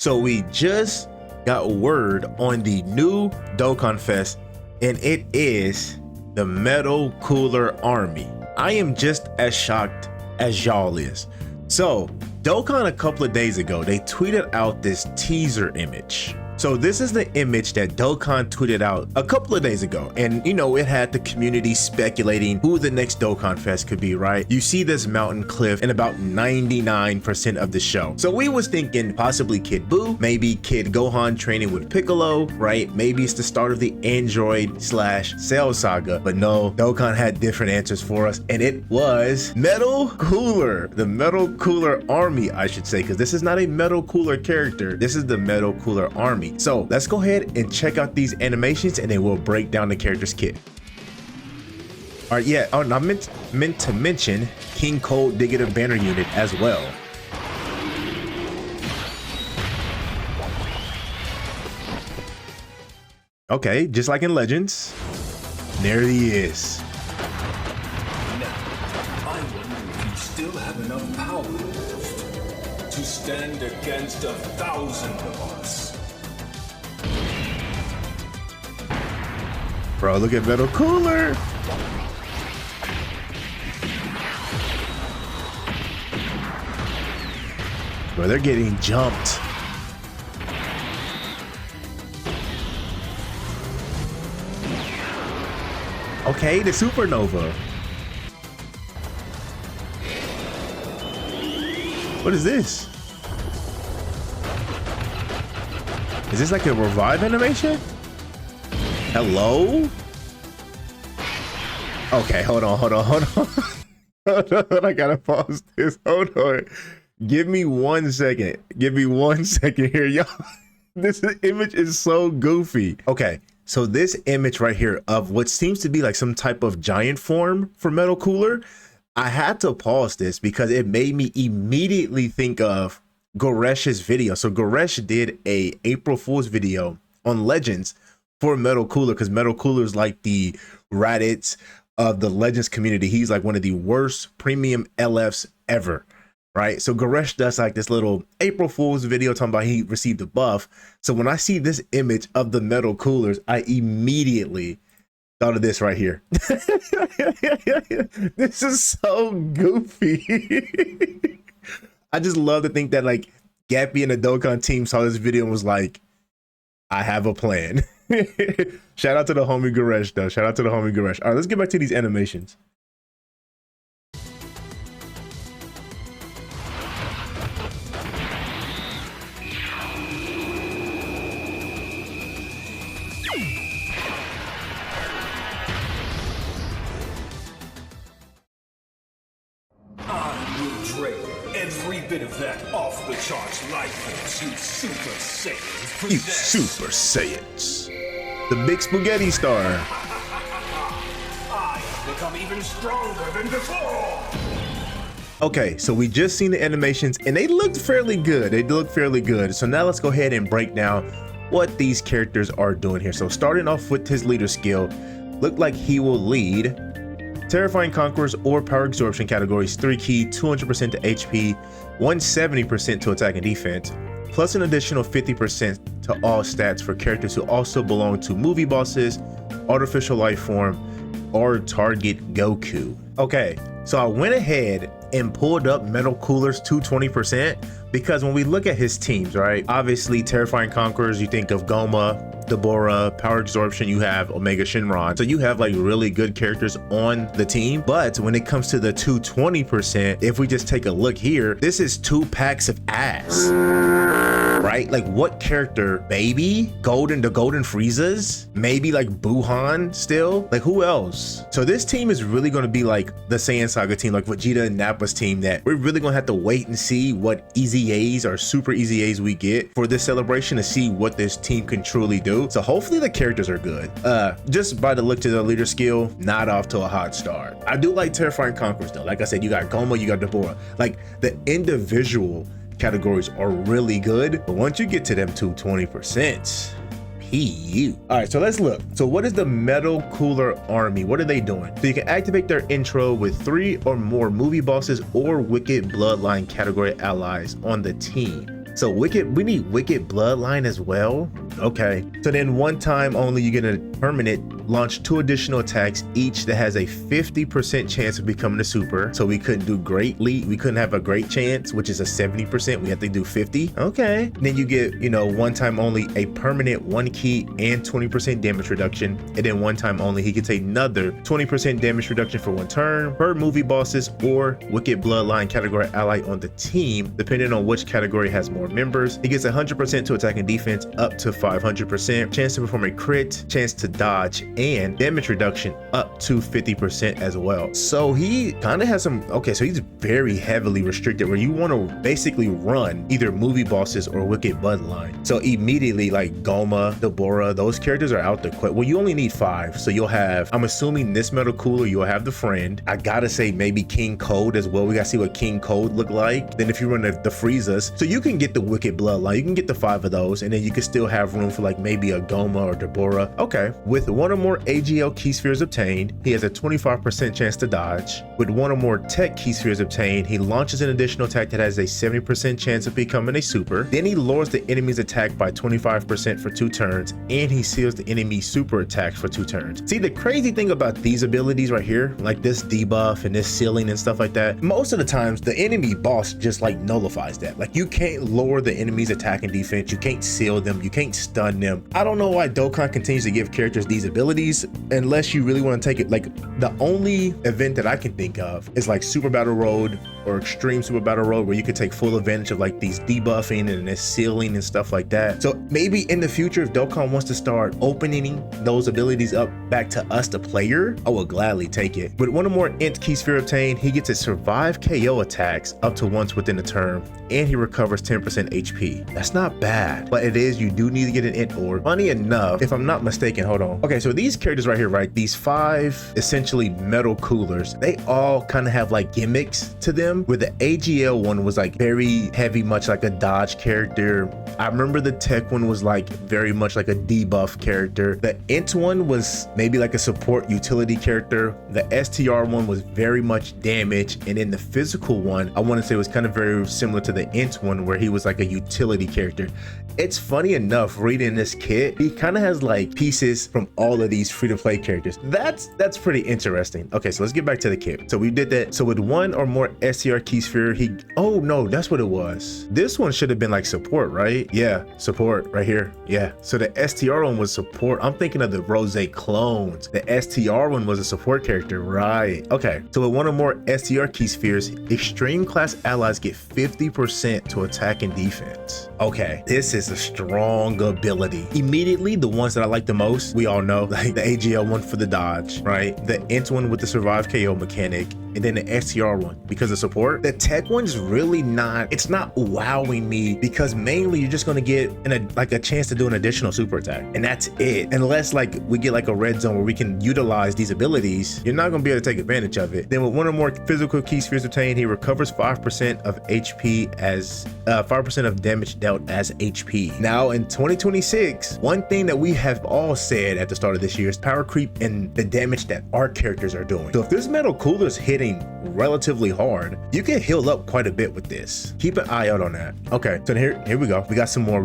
So we just got word on the new Dokkanfest, and it is the Metal Cooler Army. I am just as shocked as y'all is. So Dokkan a couple of days ago, they tweeted out this teaser image. So this is the image that Dokkan tweeted out a couple of days ago. And you know, it had the community speculating who the next Dokkanfest could be, right? You see this mountain cliff in about 99% of the show. So we was thinking possibly Kid Buu, maybe Kid Gohan training with Piccolo, right? Maybe it's the start of the Android/Cell saga, but no, Dokkan had different answers for us. And it was Metal Cooler, the Metal Cooler Army, I should say, because this is not a Metal Cooler character. This is the Metal Cooler Army. So let's go ahead and check out these animations and then we'll break down the character's kit. All right, yeah. Oh, and I meant to mention King Cold Digger banner unit as well. Okay, just like in Legends, there he is. Now, I wonder if you still have enough power left to stand against 1,000 of us. Bro, look at Metal Cooler. Bro, they're getting jumped. Okay, the supernova. What is this? Is this like a revive animation? Hello? Okay, hold on. Hold on, I gotta pause this. Hold on. Give me 1 second. Give me 1 second here, y'all. This image is so goofy. Okay, so this image right here of what seems to be like some type of giant form for Metal Cooler, I had to pause this because it made me immediately think of Goresh's video. So Goresh did a April Fool's video on Legends for Metal Cooler, because Metal Cooler is like the Raditz of the Legends community. He's like one of the worst premium LFs ever, right? So Goresh does like this little April Fool's video talking about he received a buff. So when I see this image of the Metal Coolers, I immediately thought of this right here. This is so goofy. I just love to think that like Gappy and the Dokkan team saw this video and was like, I have a plan. Shout out to the homie Goresh though. Shout out to the homie Goresh. All right, let's get back to these animations. I will drain every bit of that off the charts life force you Super Saiyans possess. You Super Saiyans. The big spaghetti star. I have become even stronger than before. Okay, so we just seen the animations and they looked fairly good. They look fairly good. So now let's go ahead and break down what these characters are doing here. So starting off with his leader skill, look like he will lead Terrifying Conquerors or Power Absorption categories 3 key, 200% to HP, 170% to attack and defense, plus an additional 50% to all stats for characters who also belong to movie bosses, artificial life form, or target Goku. Okay, so I went ahead and pulled up Metal Cooler's 220% because when we look at his teams, right? Obviously, Terrifying Conquerors, you think of Goma, Deborah, Power Absorption, you have Omega Shinron. So you have like really good characters on the team. But when it comes to the 220%, if we just take a look here, this is 2 packs of ass, right? Like what character? Maybe the Golden Friezas? Maybe like Buhan still? Like who else? So this team is really going to be like the Saiyan Saga team, like Vegeta and Nappa's team, that we're really going to have to wait and see what easy A's or super easy A's we get for this celebration to see what this team can truly do. So hopefully the characters are good. Just by the look to the leader skill, not off to a hot start. I do like Terrifying Conquerors though. Like I said, you got Goma, you got Deborah. Like the individual categories are really good, but once you get to them 220%, PU. All right, so let's look. So what is the Metal Cooler Army? What are they doing? So you can activate their intro with 3 or more movie bosses or Wicked Bloodline category allies on the team. So we need Wicked Bloodline as well. Okay, so then one time only you get a permanent, launch 2 additional attacks each that has a 50% chance of becoming a super. So we couldn't do greatly, we couldn't have a great chance, which is a 70%, we have to do 50. Okay, then you get, you know, one time only a permanent 1 key and 20% damage reduction, and then one time only he gets another 20% damage reduction for 1 turn per movie bosses or Wicked Bloodline category ally on the team, depending on which category has more members. He gets 100% to attack and defense, up to 500%, chance to perform a crit, chance to dodge, and damage reduction up to 50% as well. So he kind of has some, okay, so he's very heavily restricted where you want to basically run either movie bosses or Wicked Bloodline. So immediately, like Goma, Deborah, those characters are out there quick. Well, you only need 5. So you'll have, I'm assuming this metal cooler, you'll have the friend. I gotta say maybe King Cold as well. We gotta see what King Cold look like. Then if you run the Friezas, so you can get the Wicked Bloodline, you can get the 5 of those, and then you can still have room for like maybe a Goma or Deborah. Okay, with 1 or more AGL key spheres obtained, he has a 25% chance to dodge. With 1 or more tech key spheres obtained, he launches an additional attack that has a 70% chance of becoming a super. Then he lowers the enemy's attack by 25% for 2 turns, and he seals the enemy's super attacks for 2 turns. See, the crazy thing about these abilities right here, like this debuff and this sealing and stuff like that, most of the times the enemy boss just like nullifies that. Like you can't lower the enemy's attack and defense, you can't seal them, you can't stun them. I don't know why Dokkan continues to give characters these abilities unless you really want to take it. Like the only event that I can think of is like Super Battle Road or Extreme Super Battle Road, where you could take full advantage of like these debuffing and this sealing and stuff like that. So maybe in the future, if Dokkan wants to start opening those abilities up back to us, the player, I will gladly take it. With 1 or more Int key sphere obtained, he gets to survive KO attacks up to once within a turn, and he recovers 10% HP. That's not bad, but it is, you do need to get an Int orb. Funny enough, if I'm not mistaken, hold on. Okay, so these characters right here, right? These 5 essentially metal coolers, they all kind of have like gimmicks to them, where the AGL one was like very heavy, much like a dodge character. I remember the tech one was like very much like a debuff character. The Int one was maybe like a support utility character. The STR one was very much damage, and then the physical one, I want to say, was kind of very similar to the Int one, where he was like a utility character. It's funny enough, reading this kit, he kind of has like pieces from all of these free-to-play characters. That's pretty interesting. Okay, so let's get back to the kit. So we did that. So with 1 or more STR key sphere, oh no, that's what it was. This one should have been like support, right? Yeah, support right here. Yeah, so the STR one was support. I'm thinking of the Rose clones. The STR one was a support character, right? Okay, so with 1 or more STR key spheres, extreme class allies get 50% to attack and defense. Okay, this is a strong ability. Immediately, the ones that I like the most, we all know, like the AGL one for the dodge, right? The Int one with the survive KO mechanic, and then the STR one because of support. The tech one's really not, it's not wowing me, because mainly you're just gonna get like a chance to do an additional super attack, and that's it. Unless like we get like a red zone where we can utilize these abilities, you're not gonna be able to take advantage of it. Then with 1 or more physical key spheres obtained, he recovers 5% of HP as 5% of damage dealt as HP. Now in 2026, one thing that we have all said at the start of this year is power creep and the damage that our characters are doing. So if this metal cooler is hitting relatively hard, you can heal up quite a bit with this. Keep an eye out on that. Okay, so here we go. We got some more.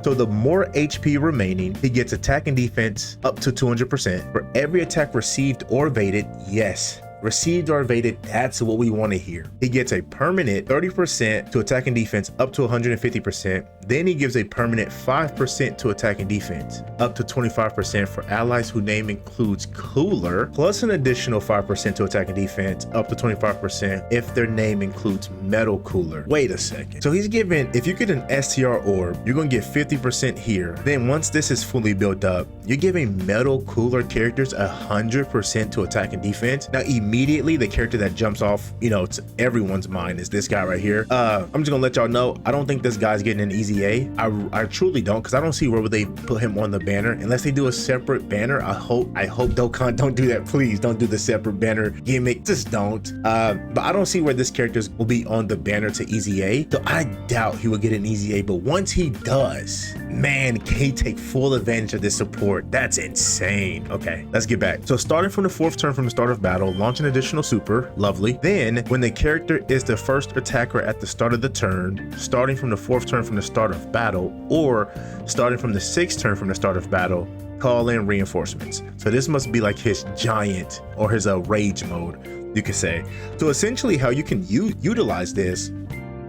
So the more HP remaining, he gets attack and defense up to 200%. For every attack received or evaded, yes, received or evaded, that's what we want to hear. He gets a permanent 30% to attack and defense up to 150%. Then he gives a permanent 5% to attack and defense up to 25% for allies whose name includes cooler, plus an additional 5% to attack and defense up to 25% if their name includes metal cooler. Wait a second. So he's giving, if you get an STR orb, you're going to get 50% here. Then once this is fully built up, you're giving metal cooler characters 100% to attack and defense. Now immediately the character that jumps off, you know, to everyone's mind is this guy right here. I'm just gonna let y'all know, I don't think this guy's getting an easy easy A? I truly don't, because I don't see where would they put him on the banner unless they do a separate banner. I hope Dokkan don't do that. Please don't do the separate banner gimmick. Just don't. But I don't see where this character will be on the banner to easy A. So I doubt he will get an easy A. But once he does, man, can he take full advantage of this support? That's insane. Okay, let's get back. So starting from the 4th turn from the start of battle, launch an additional super. Lovely. Then when the character is the first attacker at the start of the turn, starting from the 4th turn from the start of battle, or starting from the 6th turn from the start of battle, call in reinforcements. So this must be like his giant or his rage mode, you could say. So essentially how you can utilize this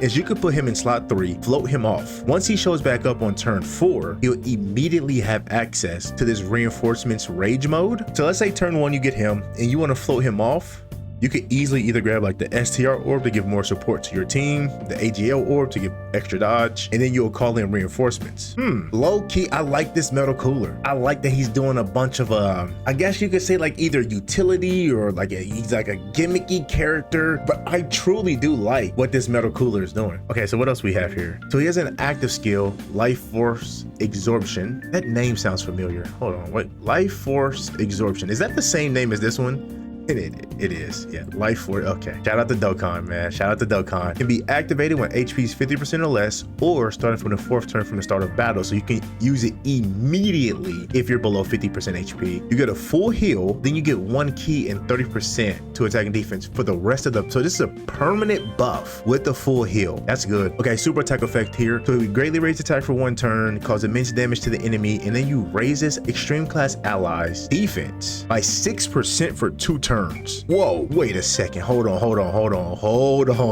is you could put him in slot 3, float him off. Once he shows back up on turn 4, he'll immediately have access to this reinforcements rage mode. So let's say turn 1 you get him and you want to float him off. You could easily either grab like the STR orb to give more support to your team, the AGL orb to give extra dodge, and then you'll call in reinforcements. Low key, I like this metal cooler. I like that he's doing a bunch of, I guess you could say like either utility or like he's like a gimmicky character, but I truly do like what this metal cooler is doing. Okay, so what else we have here? So he has an active skill, Life Force Absorption. That name sounds familiar. Hold on, what? Life Force Absorption. Is that the same name as this one? It is, yeah. Life Force, okay. Shout out to Dokkan, man. Shout out to Dokkan. Can be activated when HP is 50% or less, or starting from the 4th turn from the start of battle. So you can use it immediately if you're below 50% HP. You get a full heal, then you get 1 key and 30% to attack and defense for the rest of the. So this is a permanent buff with the full heal. That's good. Okay, super attack effect here. So we greatly raise attack for 1 turn, cause immense damage to the enemy, and then you raise this extreme class allies defense by 6% for 2 turns. Whoa, wait a second. Hold on,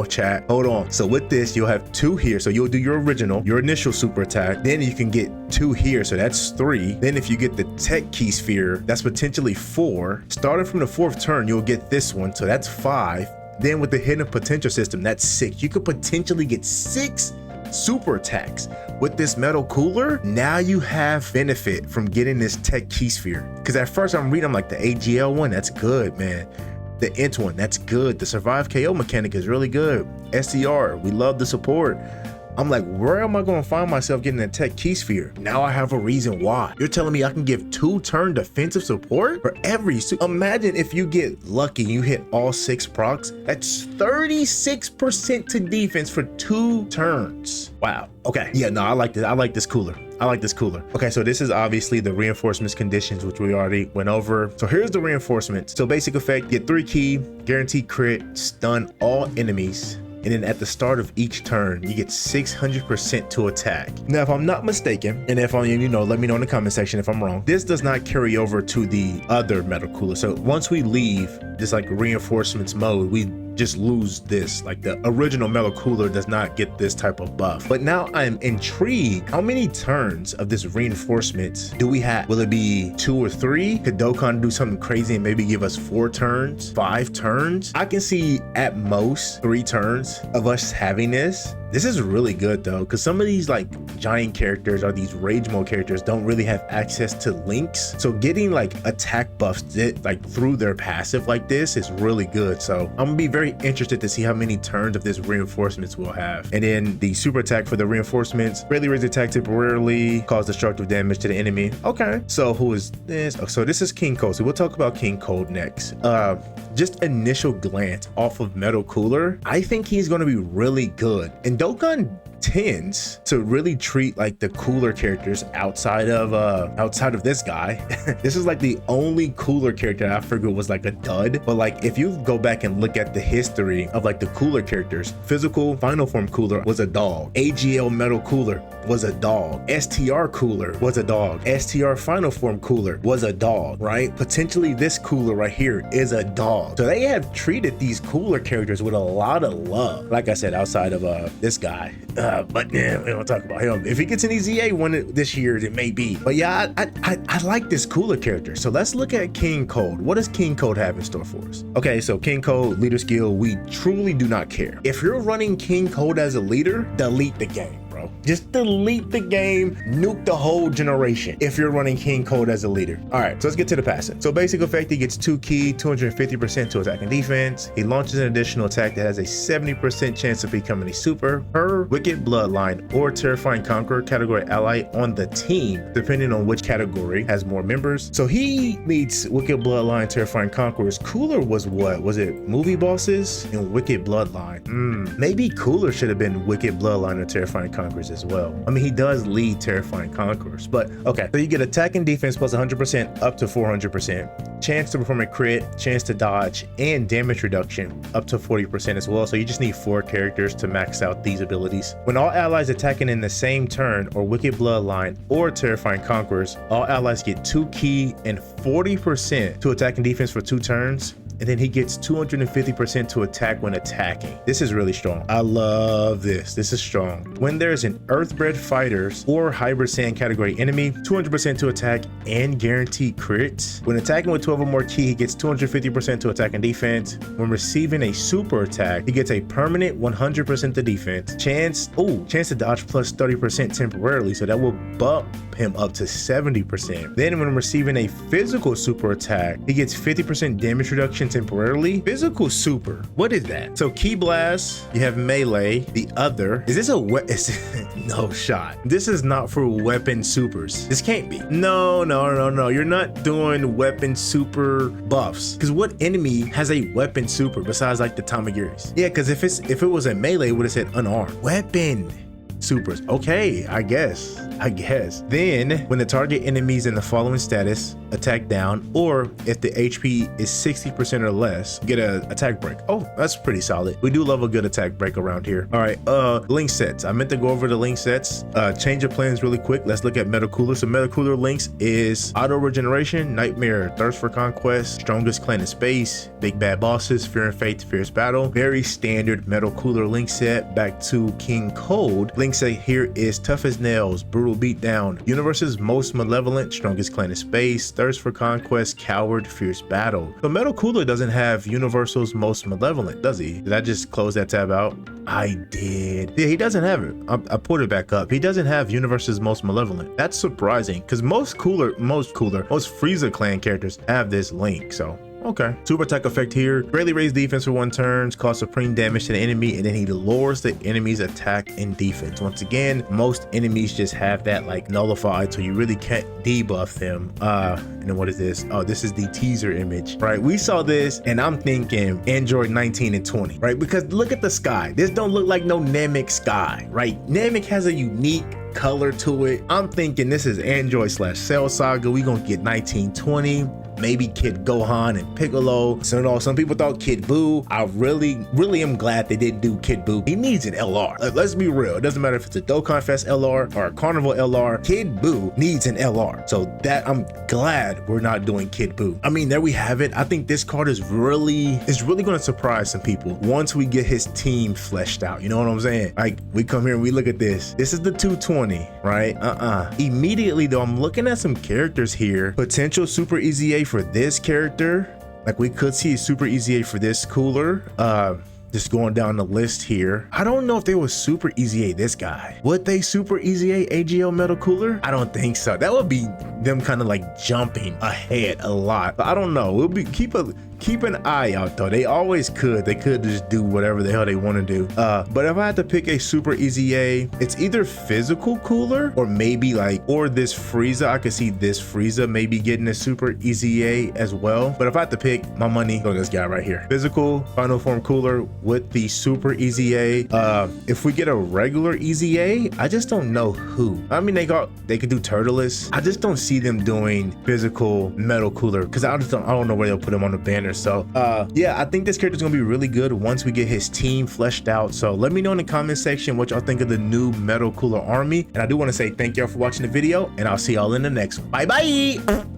chat. Hold on. So with this, you'll have 2 here. So you'll do your initial super attack. Then you can get 2 here. So that's 3. Then if you get the tech key sphere, that's potentially 4. Starting from the 4th turn, you'll get this one. So that's 5. Then with the hidden potential system, that's 6. You could potentially get 6 super attacks. With this metal cooler, now you have benefit from getting this tech key sphere. Because at first I'm like the AGL one, that's good, man. The int one, that's good. The survive KO mechanic is really good. STR, we love the support. I'm like, where am I going to find myself getting a tech key sphere? Now I have a reason why. You're telling me I can give 2 turn defensive support for every Imagine if you get lucky, you hit all 6 procs. That's 36% to defense for 2 turns. Wow. Okay. Yeah, no, I like this. I like this cooler. Okay, so this is obviously the reinforcements conditions, which we already went over. So here's the reinforcements. So basic effect, get 3 key, guaranteed crit, stun all enemies. And then at the start of each turn, you get 600% to attack. Now, if I'm not mistaken, and if I'm, let me know in the comment section if I'm wrong, this does not carry over to the other metal cooler. So once we leave this like reinforcements mode, we just lose this. Like the original metal cooler does not get this type of buff. But now I'm intrigued. How many turns of this reinforcement do we have? Will it be 2 or 3? Could Dokkan do something crazy and maybe give us 4 turns, 5 turns? I can see at most 3 turns of us having this. This is really good though, because some of these like giant characters or these rage mode characters don't really have access to links. So getting like attack buffs like through their passive like this is really good. So I'm gonna be very interested to see how many turns of this reinforcements we'll have. And then the super attack for the reinforcements, greatly raise attack temporarily, cause destructive damage to the enemy. Okay, so who is this? Oh, so this is King Cold. So we'll talk about King Cold next. Just initial glance off of Metal Cooler, I think he's gonna be really good. And Dokkan tends to really treat like the cooler characters outside of this guy. This is like the only cooler character I figured was like a dud. But like if you go back and look at the history of like the cooler characters, physical final form cooler was a dog, AGL metal cooler was a dog, STR cooler was a dog, STR final form cooler was a dog, right? Potentially this cooler right here is a dog. So they have treated these cooler characters with a lot of love, like I said, outside of this guy. But yeah, we don't talk about him. If he gets an EZA one this year, it may be. But yeah, I like this cooler character. So let's look at King Cold. What does King Cold have in store for us? Okay, so King Cold, leader skill, we truly do not care. If you're running King Cold as a leader, delete the game, bro. Just delete the game, nuke the whole generation if you're running King Cold as a leader. All right, so let's get to the passive. So basic effect, he gets 2 ki, 250% to attack and defense. He launches an additional attack that has a 70% chance of becoming a super per Wicked Bloodline or Terrifying Conqueror category ally on the team, depending on which category has more members. So he meets Wicked Bloodline, Terrifying Conquerors. Cooler was what? Was it movie bosses and Wicked Bloodline? Maybe Cooler should have been Wicked Bloodline or Terrifying Conquerors as well. I mean, he does lead Terrifying Conquerors, but okay. So you get attack and defense plus 100% up to 400%, chance to perform a crit, chance to dodge, and damage reduction up to 40% as well. So you just need 4 characters to max out these abilities. When all allies attacking in the same turn or Wicked Bloodline or Terrifying Conquerors, all allies get 2 ki and 40% to attack and defense for 2 turns. And then he gets 250% to attack when attacking. This is really strong. I love this. This is strong. When there's an Earthbred Fighters or Hybrid Sand category enemy, 200% to attack and guaranteed crits. When attacking with 12 or more ki, he gets 250% to attack and defense. When receiving a super attack, he gets a permanent 100% to defense. Chance to dodge plus 30% temporarily, so that will bump him up to 70%. Then when receiving a physical super attack, he gets 50% damage reduction temporarily. Physical super, what is that? So Ki Blast, you have melee. The other, is this a no shot. This is not for weapon supers. This can't be. No. You're not doing weapon super buffs. Because what enemy has a weapon super besides like the Tamagiris? Yeah, because if it was a melee, it would have said unarmed. Weapon supers. Okay, I guess. Then when the target enemies in the following status attack down, or if the HP is 60% or less, get a attack break. Oh, that's pretty solid. We do love a good attack break around here. All right, link sets. I meant to go over the link sets. Change of plans really quick. Let's look at Meta Cooler. So Meta Cooler links is Auto Regeneration, Nightmare, Thirst for Conquest, Strongest Clan in Space, Big Bad Bosses, Fear and Faith, Fierce Battle. Very standard Metal Cooler link set. Back to King Cold. Link set here is Tough as Nails, Brutal Beatdown, Universe's Most Malevolent, Strongest Clan in Space, Thirst for Conquest, Coward, Fierce Battle. So Metal Cooler doesn't have Universal's Most Malevolent, does he? Did I just close that tab out? I did. Yeah, he doesn't have it. I put it back up. He doesn't have Universe's Most Malevolent. That's surprising because most Frieza clan characters have this link. So okay. Super attack effect here. Greatly raise defense for 1 turn, cause supreme damage to the enemy, and then he lowers the enemy's attack and defense. Once again, most enemies just have that like nullified, so you really can't debuff them. And then what is this? Oh, this is the teaser image, right? We saw this and I'm thinking Android 19 and 20, right? Because look at the sky. This don't look like no Namek sky, right? Namek has a unique color to it. I'm thinking this is Android / Cell Saga. We gonna get 1920. Maybe Kid Gohan and Piccolo. So some people thought Kid Buu. I really am glad they didn't do Kid Buu. He needs an LR. Let's be real. It doesn't matter if it's a Dokkanfest LR or a Carnival LR. Kid Buu needs an LR. So that I'm glad we're not doing Kid Buu. I mean, there we have it. I think this card is really going to surprise some people once we get his team fleshed out. You know what I'm saying? Like we come here and we look at this. This is the 220, right? Immediately though, I'm looking at some characters here. Potential Super Easy A for this character. Like we could see a Super Easy A for this Cooler. Just going down the list here. I don't know if they was Super Easy A this guy. Would they Super Easy A AGL Metal Cooler? I don't think so. That would be them kind of like jumping ahead a lot. But I don't know. We'll be keep an eye out though. They always could. They could just do whatever the hell they want to do. But if I had to pick a Super Easy A, it's either Physical Cooler or maybe or this Frieza. I could see this Frieza maybe getting a Super Easy A as well. But if I had to pick, my money go to this guy right here. Physical Final Form Cooler with the Super Easy A. If we get a regular Easy A, I just don't know who. I mean, they could do Turtles. I just don't see them doing Physical Metal Cooler because I don't know where they'll put him on the banner. So yeah, I think this character is gonna be really good once we get his team fleshed out. So let me know in the comment section what y'all think of the new Metal Cooler army. And I do want to say thank y'all for watching the video, and I'll see y'all in the next one. Bye bye.